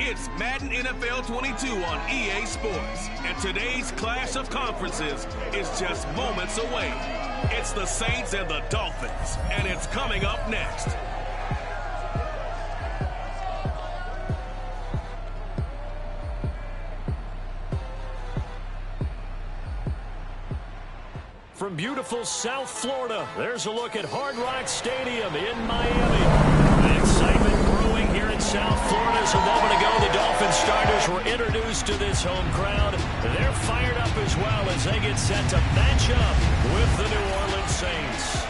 It's Madden NFL 22 on EA Sports, and today's clash of conferences is just moments away. It's the Saints and the Dolphins, and it's coming up next. From beautiful South Florida, there's a look at Hard Rock Stadium in Miami. The excitement growing here in South Florida. As a moment ago, the Dolphins starters were introduced to this home crowd. They're fired up as well as they get set to match up with the New Orleans Saints.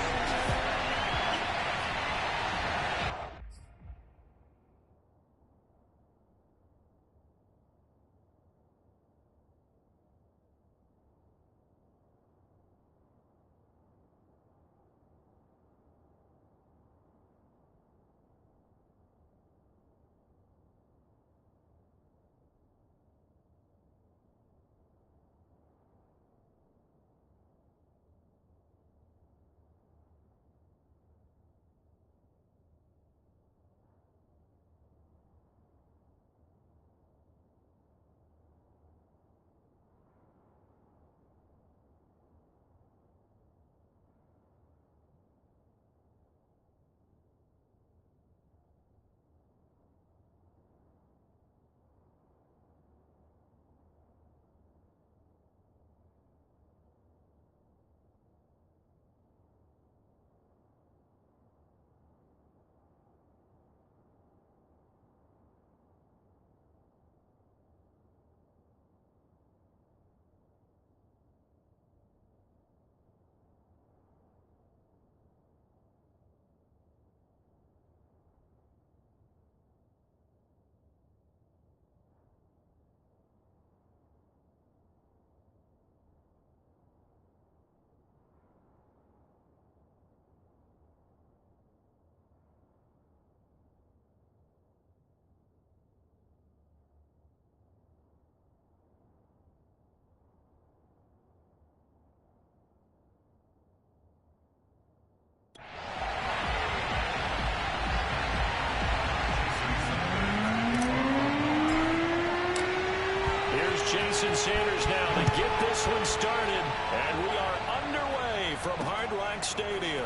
Jason Sanders now to get this one started, and we are underway from Hard Rock Stadium.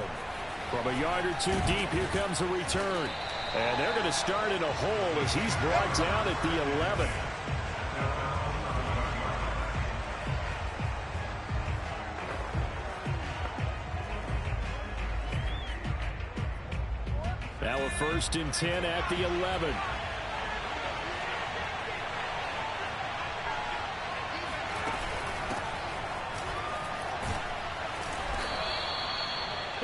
From a yard or two deep, here comes a return, and they're going to start in a hole as he's brought down at the 11. Now a 1st and 10 at the 11.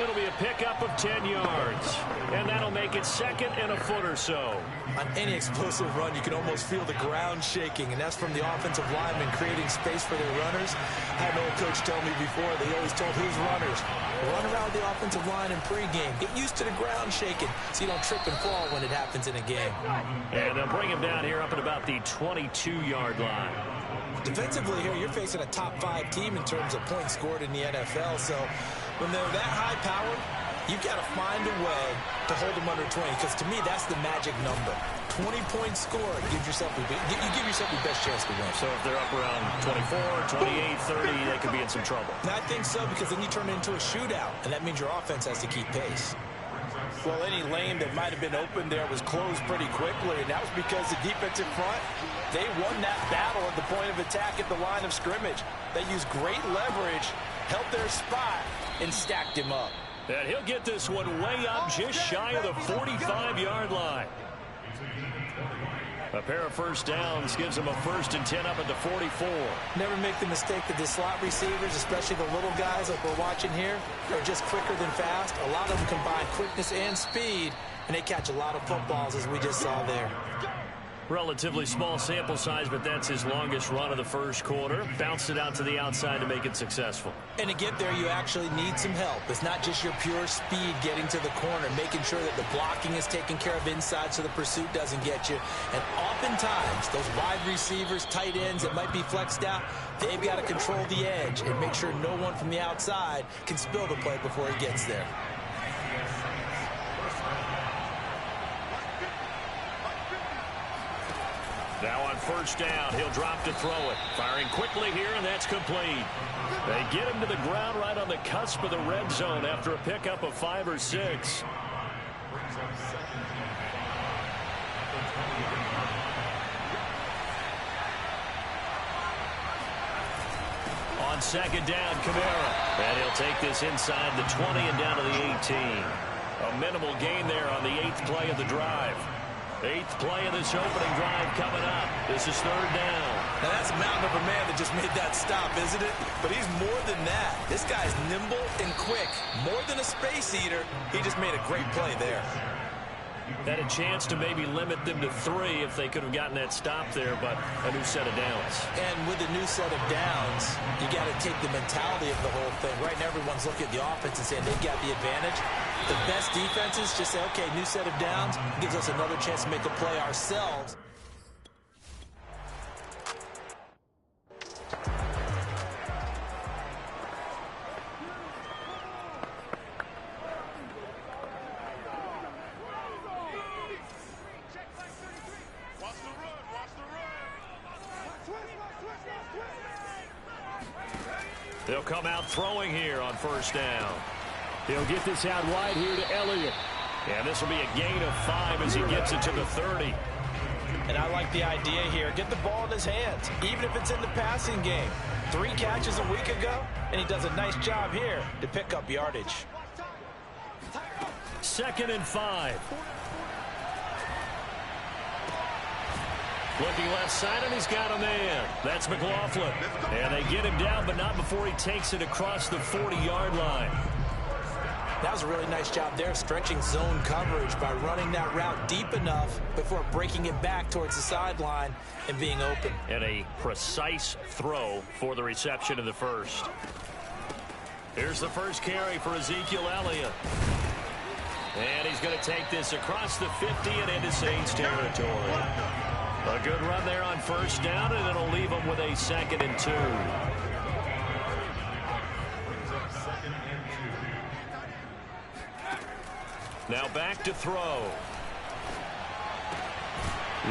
It'll be a pickup of 10 yards, and that'll make it 2nd and a foot or so. On any explosive run, you can almost feel the ground shaking, and that's from the offensive linemen creating space for their runners. I had an old coach tell me before, they always told his runners, run around the offensive line in pregame. Get used to the ground shaking so you don't trip and fall when it happens in a game. And they'll bring him down here up at about the 22-yard line. Defensively here, you're facing a top 5 team in terms of points scored in the NFL, so when they're that high powered, you've got to find a way to hold them under 20, because to me, that's the magic number. 20 points scored, you give yourself your best chance to win. So if they're up around 24, 28, 30, they could be in some trouble. And I think so, because then you turn it into a shootout, and that means your offense has to keep pace. Well, any lane that might have been open there was closed pretty quickly, and that was because the defensive front, they won that battle at the point of attack at the line of scrimmage. They used great leverage, held their spot, and stacked him up. And he'll get this one way up just shy of the 45-yard line. A pair of first downs gives them a 1st and 10 up at the 44. Never make the mistake that the slot receivers, especially the little guys like we're watching here, are just quicker than fast. A lot of them combine quickness and speed, and they catch a lot of footballs, as we just saw there. Relatively small sample size, but that's his longest run of the first quarter. Bounced it out to the outside to make it successful. And to get there, you actually need some help. It's not just your pure speed getting to the corner, making sure that the blocking is taken care of inside so the pursuit doesn't get you. And oftentimes, those wide receivers, tight ends that might be flexed out, they've got to control the edge and make sure no one from the outside can spill the play before he gets there. Now on first down, he'll drop to throw it. Firing quickly here, and that's complete. They get him to the ground right on the cusp of the red zone after a pickup of 5 or 6. On second down, Kamara. And he'll take this inside the 20 and down to the 18. A minimal gain there on the 8th play of the drive. 8th play of this opening drive coming up. This is third down. Now that's a mountain of a man that just made that stop, isn't it? But he's more than that. This guy's nimble and quick. More than a space eater. He just made a great play there. Had a chance to maybe limit them to 3 if they could have gotten that stop there, but a new set of downs. And with a new set of downs, you got to take the mentality of the whole thing. Right now, everyone's looking at the offense and saying they've got the advantage. The best defenses just say, okay, new set of downs, gives us another chance to make a play ourselves. They'll come out throwing here on first down. He'll get this out wide here to Elliott. And this will be a gain of 5 as he gets it to the 30. And I like the idea here. Get the ball in his hands, even if it's in the passing game. 3 catches a week ago, and he does a nice job here to pick up yardage. 2nd and 5. Looking left side, and he's got a man. That's McLaughlin. And they get him down, but not before he takes it across the 40-yard line. That was a really nice job there, stretching zone coverage by running that route deep enough before breaking it back towards the sideline and being open. And a precise throw for the reception of the first. Here's the first carry for Ezekiel Elliott. And he's going to take this across the 50 and into Saints territory. A good run there on first down, and it'll leave him with a 2nd and 2. Now back to throw.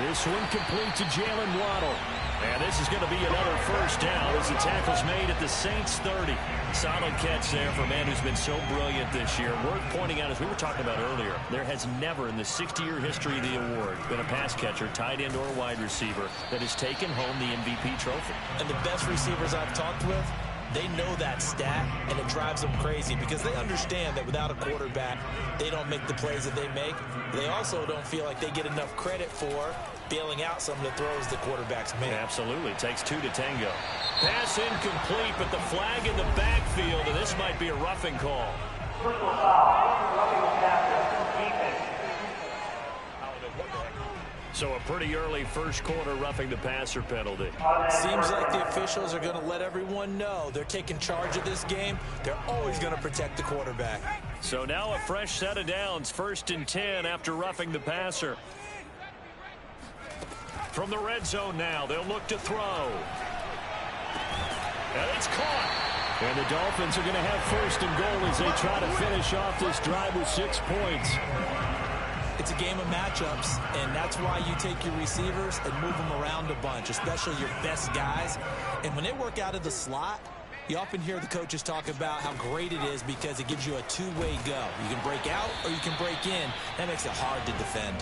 This one complete to Jalen Waddle. And this is going to be another first down as the tackle's made at the Saints 30. Solid catch there for a man who's been so brilliant this year. Worth pointing out, as we were talking about earlier, there has never in the 60-year history of the award been a pass catcher, tight end, or wide receiver that has taken home the MVP trophy. And the best receivers I've talked with, they know that stat, and it drives them crazy because they understand that without a quarterback, they don't make the plays that they make. They also don't feel like they get enough credit for bailing out some of the throws the quarterbacks make. Absolutely. Takes 2 to tango. Pass incomplete, but the flag in the backfield, and this might be a roughing call. Personal foul, roughing the passer, defense. So a pretty early first quarter roughing the passer penalty. Seems like the officials are going to let everyone know they're taking charge of this game. They're always going to protect the quarterback. So now a fresh set of downs, 1st and 10 after roughing the passer. From the red zone now, they'll look to throw. And it's caught. And the Dolphins are going to have 1st and goal as they try to finish off this drive with 6 points. It's a game of matchups, and that's why you take your receivers and move them around a bunch, especially your best guys. And when they work out of the slot, you often hear the coaches talk about how great it is because it gives you a two-way go. You can break out or you can break in. That makes it hard to defend.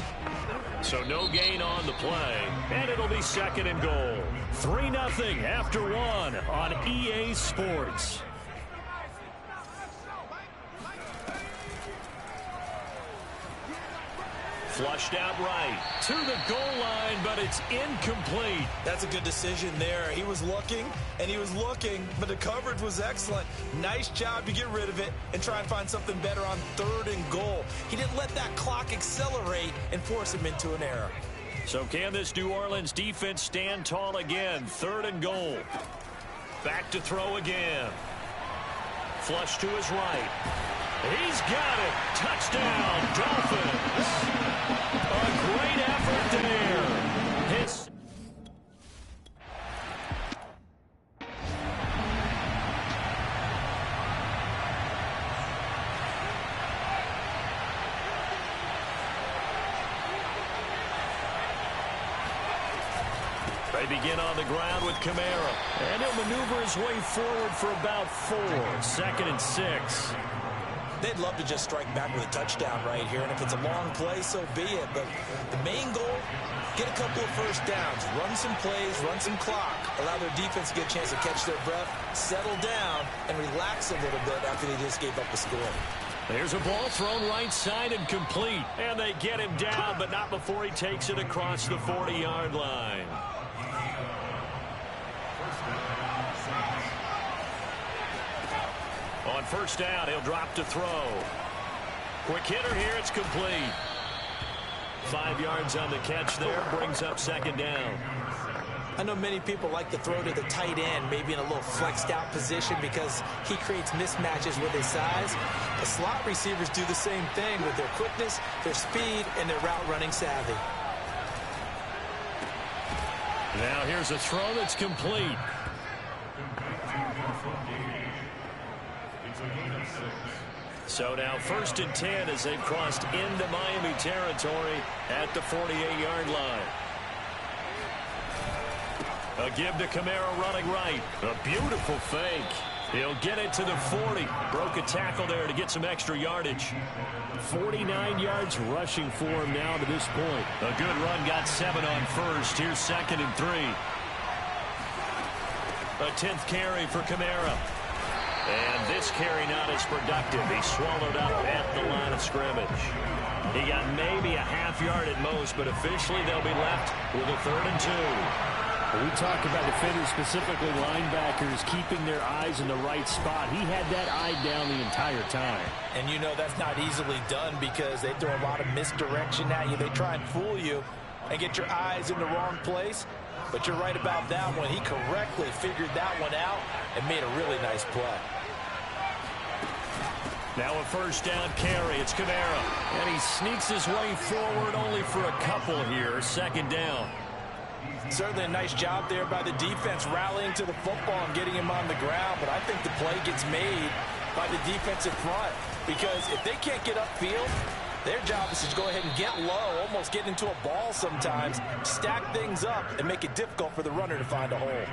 So no gain on the play, and it'll be 2nd and goal. 3-0 after 1 on EA Sports. Flushed out right to the goal line, but it's incomplete. That's a good decision there. He was looking, and he was looking, but the coverage was excellent. Nice job to get rid of it and try and find something better on 3rd and goal. He didn't let that clock accelerate and force him into an error. So can this New Orleans defense stand tall again? 3rd and goal. Back to throw again. Flush to his right. He's got it. Touchdown, Dolphins. A great effort there. His They begin on the ground with Kamara. And he'll maneuver his way forward for about 4. 2nd and 6. They'd love to just strike back with a touchdown right here, and if it's a long play, so be it. But the main goal, get a couple of first downs, run some plays, run some clock, allow their defense to get a chance to catch their breath, settle down, and relax a little bit after they just gave up the score. There's a ball thrown right side and complete. And they get him down, but not before he takes it across the 40-yard line. On first down, he'll drop to throw. Quick hitter here, it's complete. 5 yards on the catch there, brings up 2nd down. I know many people like to throw to the tight end, maybe in a little flexed out position because he creates mismatches with his size. The slot receivers do the same thing with their quickness, their speed, and their route running savvy. Now here's a throw that's complete. So now 1st and 10 as they've crossed into Miami territory at the 48-yard line. A give to Kamara running right. A beautiful fake. He'll get it to the 40. Broke a tackle there to get some extra yardage. 49 yards rushing for him now to this point. A good run, got 7 on first. Here's 2nd and 3. A 10th carry for Kamara. And this carry not as productive. He swallowed up at the line of scrimmage. He got maybe a half yard at most, but officially they'll be left with a 3rd and 2. We talk about defenders, specifically linebackers, keeping their eyes in the right spot. He had that eye down the entire time. And you know that's not easily done because they throw a lot of misdirection at you. They try and fool you and get your eyes in the wrong place. But you're right about that one. He correctly figured that one out and made a really nice play. Now a 1st down carry. It's Kamara. And he sneaks his way forward only for a couple here. 2nd down. Certainly a nice job there by the defense rallying to the football and getting him on the ground. But I think the play gets made by the defensive front because if they can't get upfield, their job is to go ahead and get low, almost get into a ball sometimes, stack things up, and make it difficult for the runner to find a hole.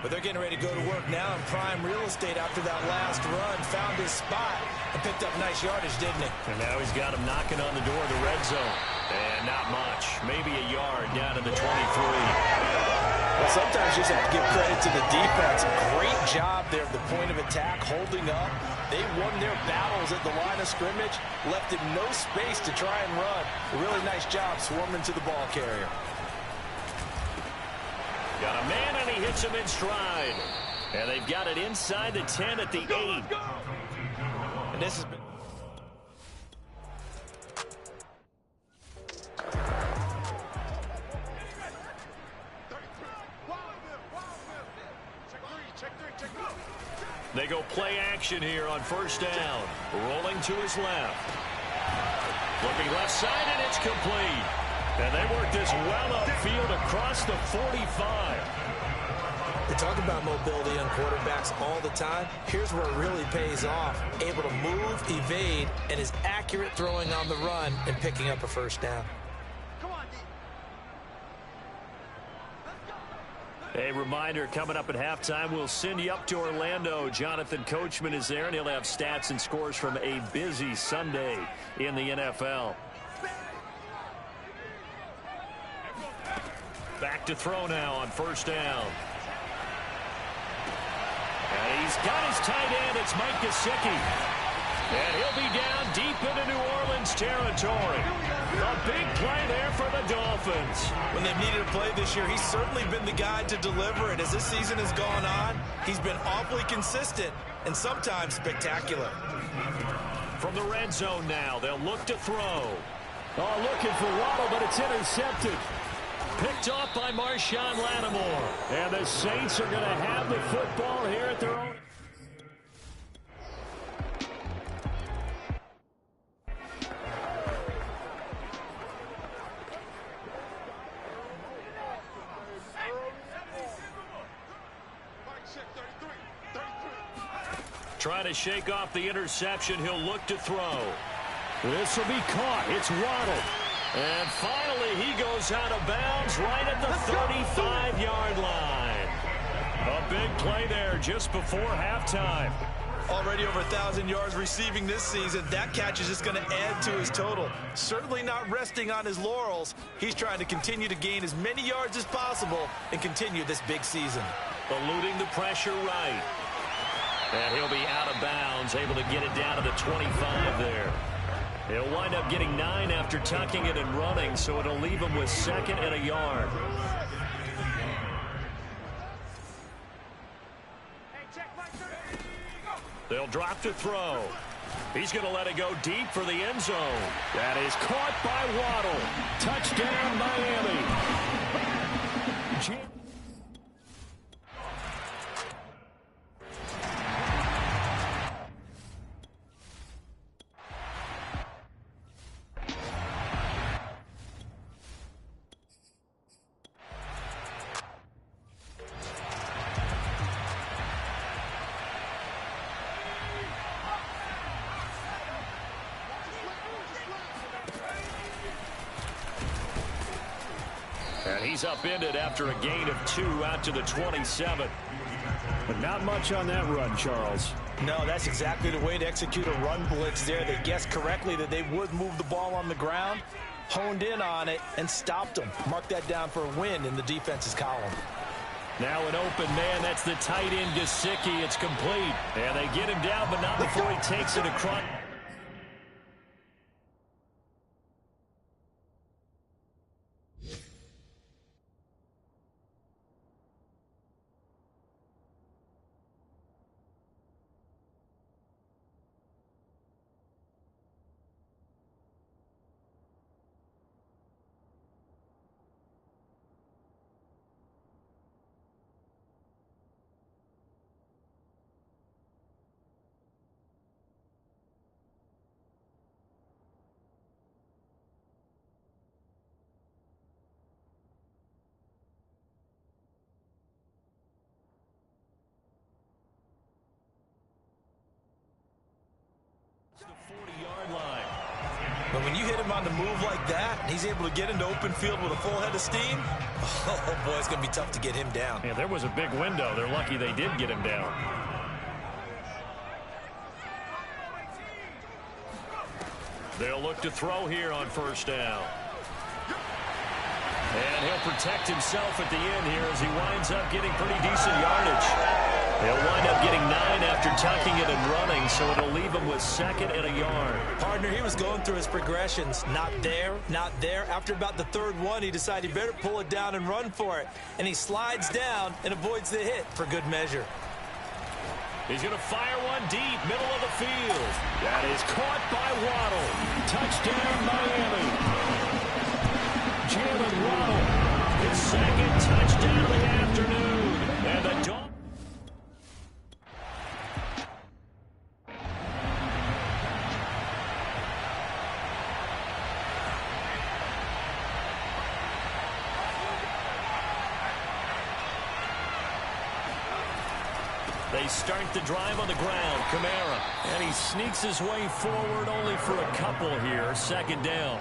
But they're getting ready to go to work now in prime real estate after that last run. Found his spot and picked up nice yardage, didn't he? And now he's got him knocking on the door of the red zone. And not much. Maybe a yard down to the 23. Well, sometimes you just have to give credit to the defense. Great job there at the point of attack, holding up. They won their battles at the line of scrimmage, left him no space to try and run. A really nice job swarming to the ball carrier. Got a man, and he hits him in stride. And they've got it inside the 10 at the 8. And this has been... They go play action here on 1st down. Rolling to his left. Looking left side, and it's complete. And they work this well upfield across the 45. They talk about mobility on quarterbacks all the time. Here's where it really pays off. Able to move, evade, and is accurate throwing on the run and picking up a 1st down. A reminder, coming up at halftime, we'll send you up to Orlando. Jonathan Coachman is there, and he'll have stats and scores from a busy Sunday in the NFL. Back to throw now on 1st down. And he's got his tight end. It's Mike Gesicki. And he'll be down deep into New Orleans territory. A big play there for the Dolphins. When they've needed a play this year, he's certainly been the guy to deliver it. As this season has gone on, he's been awfully consistent and sometimes spectacular. From the red zone now, they'll look to throw. Oh, looking for Waddle, but it's intercepted. Picked off by Marshawn Lattimore. And the Saints are going to have the football here at their own. Trying to shake off the interception. He'll look to throw. This will be caught. It's Waddle. And finally, he goes out of bounds right at the 35-yard line. A big play there just before halftime. Already over 1,000 yards receiving this season. That catch is just going to add to his total. Certainly not resting on his laurels. He's trying to continue to gain as many yards as possible and continue this big season. Eluding the pressure right. And he'll be out of bounds, able to get it down to the 25 there. He'll wind up getting 9 after tucking it and running, so it'll leave him with 2nd and a yard. They'll drop to throw. He's going to let it go deep for the end zone. That is caught by Waddle. Touchdown, Miami. And he's upended after a gain of 2 out to the 27. But not much on that run, Charles. No, that's exactly the way to execute a run blitz there. They guessed correctly that they would move the ball on the ground, honed in on it, and stopped them. Mark that down for a win in the defense's column. Now an open man. That's the tight end, Gesicki. It's complete. And they get him down, but not before he takes it across. The 40-yard line. But when you hit him on the move like that, and he's able to get into open field with a full head of steam, oh boy, it's going to be tough to get him down. Yeah, there was a big window. They're lucky they did get him down. They'll look to throw here on 1st down. And he'll protect himself at the end here as he winds up getting pretty decent yardage. He'll wind up getting 9 after tucking it and running, so it'll leave him with 2nd and a yard. Partner, he was going through his progressions. Not there, not there. After about the 3rd one, he decided he better pull it down and run for it. And he slides down and avoids the hit for good measure. He's going to fire one deep, middle of the field. That is caught by Waddle. Touchdown, Miami. Jalen Waddle. His 2nd touchdown of the afternoon. And the Dolphins. They start the drive on the ground. Kamara. And he sneaks his way forward only for a couple here. 2nd down.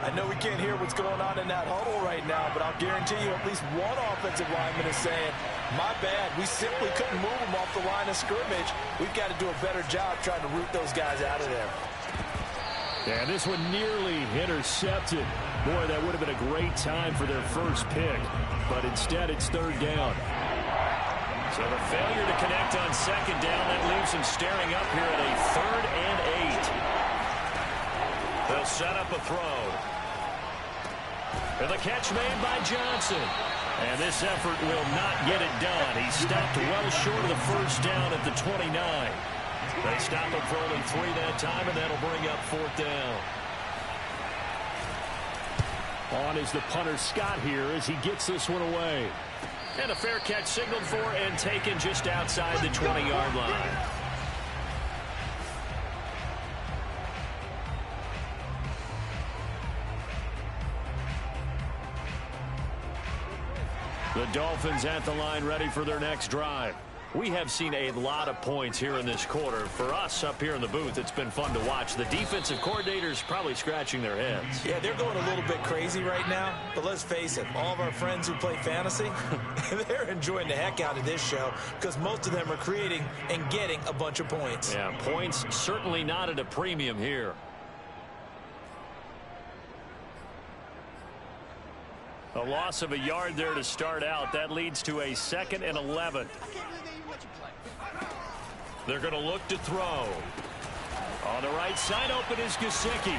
I know we can't hear what's going on in that huddle right now, but I'll guarantee you at least one offensive lineman is saying, my bad, we simply couldn't move them off the line of scrimmage. We've got to do a better job trying to root those guys out of there. Yeah, this one nearly intercepted. Boy, that would have been a great time for their first pick, but instead it's 3rd down. So the failure to connect on 2nd down, that leaves him staring up here at a 3rd and 8. They'll set up a throw. And the catch made by Johnson. And this effort will not get it done. He stopped well short of the 1st down at the 29. They stop him for only 3 that time, and that'll bring up 4th down. On is the punter Scott here as he gets this one away. And a fair catch signaled for and taken just outside the 20-yard line. The Dolphins at the line ready for their next drive. We have seen a lot of points here in this quarter. For us up here in the booth, it's been fun to watch. The defensive coordinators probably scratching their heads. Yeah, they're going a little bit crazy right now. But let's face it, all of our friends who play fantasy, they're enjoying the heck out of this show because most of them are creating and getting a bunch of points. Yeah, points certainly not at a premium here. A loss of a yard there to start out. That leads to a 2nd and 11. They're going to look to throw. On the right side, open is Gesicki.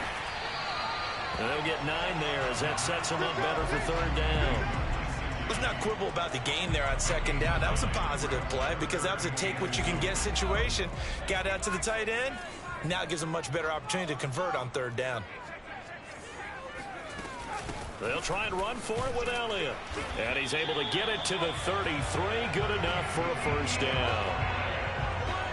And they'll get 9 there as that sets them up better for 3rd down. Let's not quibble about the gain there on 2nd down. That was a positive play because that was a take-what-you-can-get situation. Got out to the tight end. Now it gives them much better opportunity to convert on 3rd down. They'll try and run for it with Elliott. And he's able to get it to the 33. Good enough for a 1st down.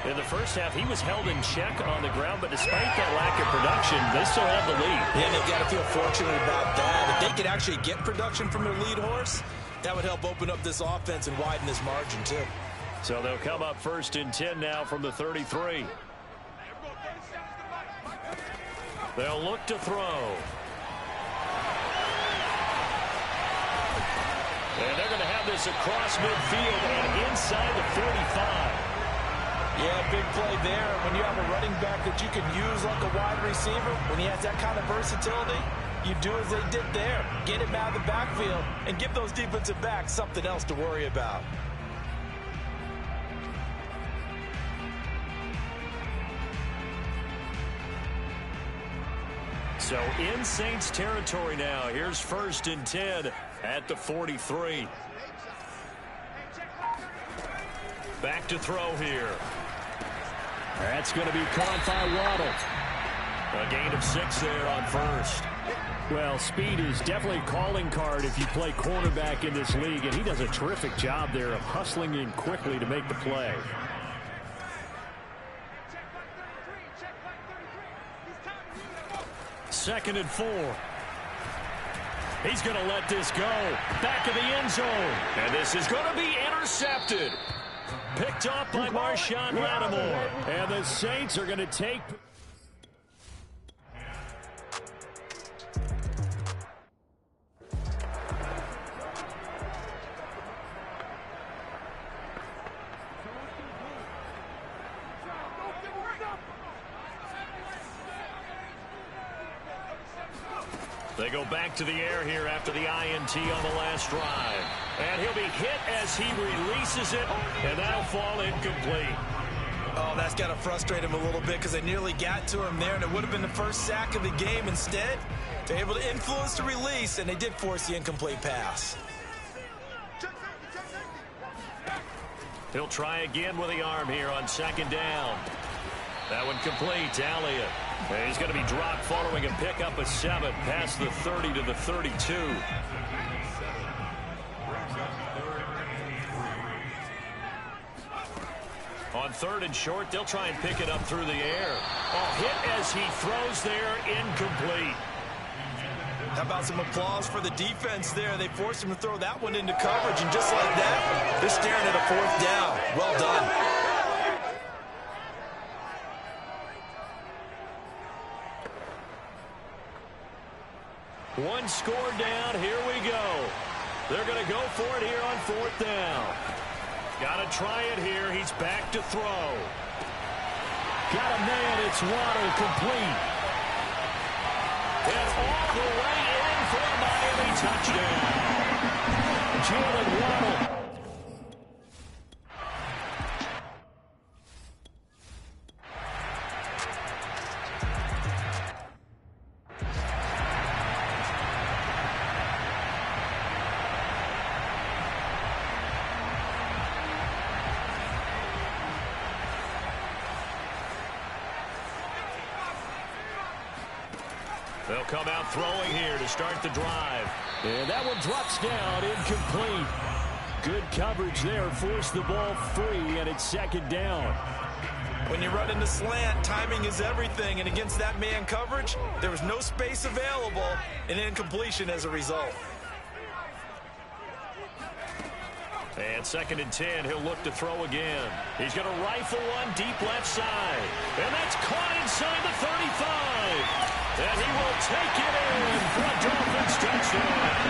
In the first half, he was held in check on the ground, but despite that lack of production, they still have the lead. Yeah, they've got to feel fortunate about that. If they could actually get production from their lead horse, that would help open up this offense and widen this margin, too. So they'll come up 1st and 10 now from the 33. They'll look to throw. And they're going to have this across midfield and inside the 45. Yeah, big play there. When you have a running back that you can use like a wide receiver, when he has that kind of versatility, you do as they did there. Get him out of the backfield and give those defensive backs something else to worry about. So in Saints territory now. Here's 1st and 10 at the 43. Back to throw here. That's going to be caught by Waddle. A gain of 6 there on 1st. Well, speed is definitely a calling card if you play cornerback in this league, and he does a terrific job there of hustling in quickly to make the play. Second and 4. He's going to let this go. Back of the end zone. And this is going to be intercepted. Picked off by Marshawn Lattimore. And the Saints are going to take... They go back to the air here after the INT on the last drive. And he'll be hit as he releases it, and that'll fall incomplete. Oh, that's got to frustrate him a little bit because they nearly got to him there, and it would have been the first sack of the game. Instead, they're able to influence the release, and they did force the incomplete pass. He'll try again with the arm here on 2nd down. That one complete to Elliott. And he's going to be dropped following a pickup of 7 past the 30 to the 32. On 3rd and short, they'll try and pick it up through the air. Oh, hit as he throws there, incomplete. How about some applause for the defense there? They forced him to throw that one into coverage, and just like that, they're staring at a 4th down. Well done. One score down. Here we go. They're going to go for it here on 4th down. Got to try it here. He's back to throw. Got a man. It's Waddle, complete. And all the way in for a Miami touchdown. Jalen Waddle. They'll come out throwing here to start the drive. And that one drops down, incomplete. Good coverage there, forced the ball free, and it's 2nd down. When you run into slant, timing is everything, and against that man coverage, there was no space available, and incompletion as a result. And 2nd and 10, he'll look to throw again. He's going to rifle one deep left side. And that's caught inside the 35. And he will take it in for a Dolphins touchdown.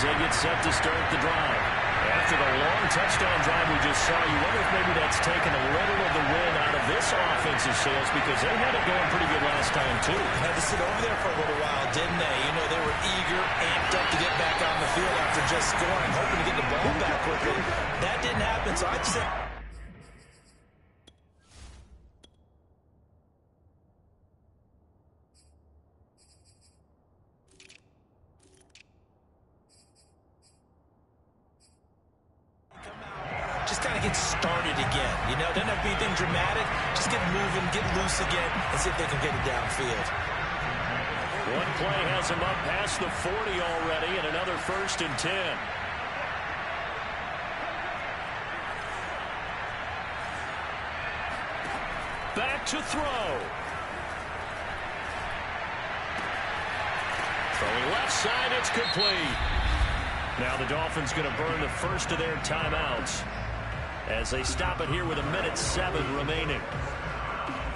They get set to start the drive. After the long touchdown drive we just saw, you wonder if maybe that's taken a little of the wind out of this offensive sails because they had it going pretty good last time, too. Had to sit over there for a little while, didn't they? You know, they were eager, amped up to get back on the field after just scoring, hoping to get the ball back quickly. That didn't happen, so I'd say... just kind of get started again. You know, doesn't have to be anything dramatic. Just get moving, get loose again, and see if they can get it downfield. One play has him up past the 40 already, and another 1st and 10. Back to throw. Throwing left side, it's complete. Now the Dolphins going to burn the first of their timeouts as they stop it here with 1:07 remaining.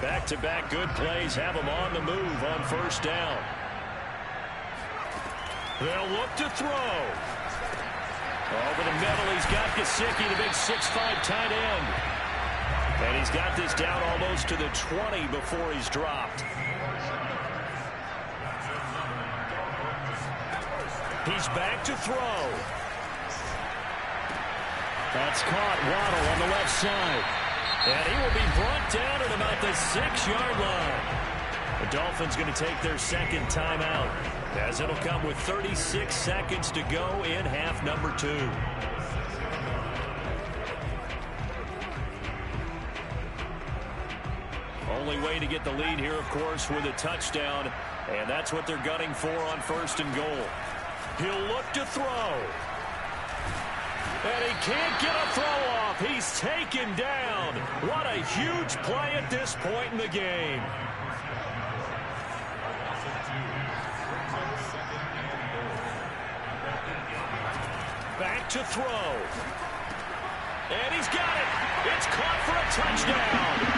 Back-to-back good plays have them on the move on 1st down. They'll look to throw. Over the middle, he's got Gesicki, the big 6'5" tight end. And he's got this down almost to the 20 before he's dropped. He's back to throw. That's caught. Waddle on the left side. And he will be brought down at about the 6-yard line. The Dolphins going to take their 2nd timeout, as it'll come with 36 seconds to go in half number 2. Only way to get the lead here, of course, with a touchdown. And that's what they're gunning for on 1st and goal. He'll look to throw. And he can't get a throw off. He's taken down. What a huge play at this point in the game. Back to throw. And he's got it. It's caught for a touchdown.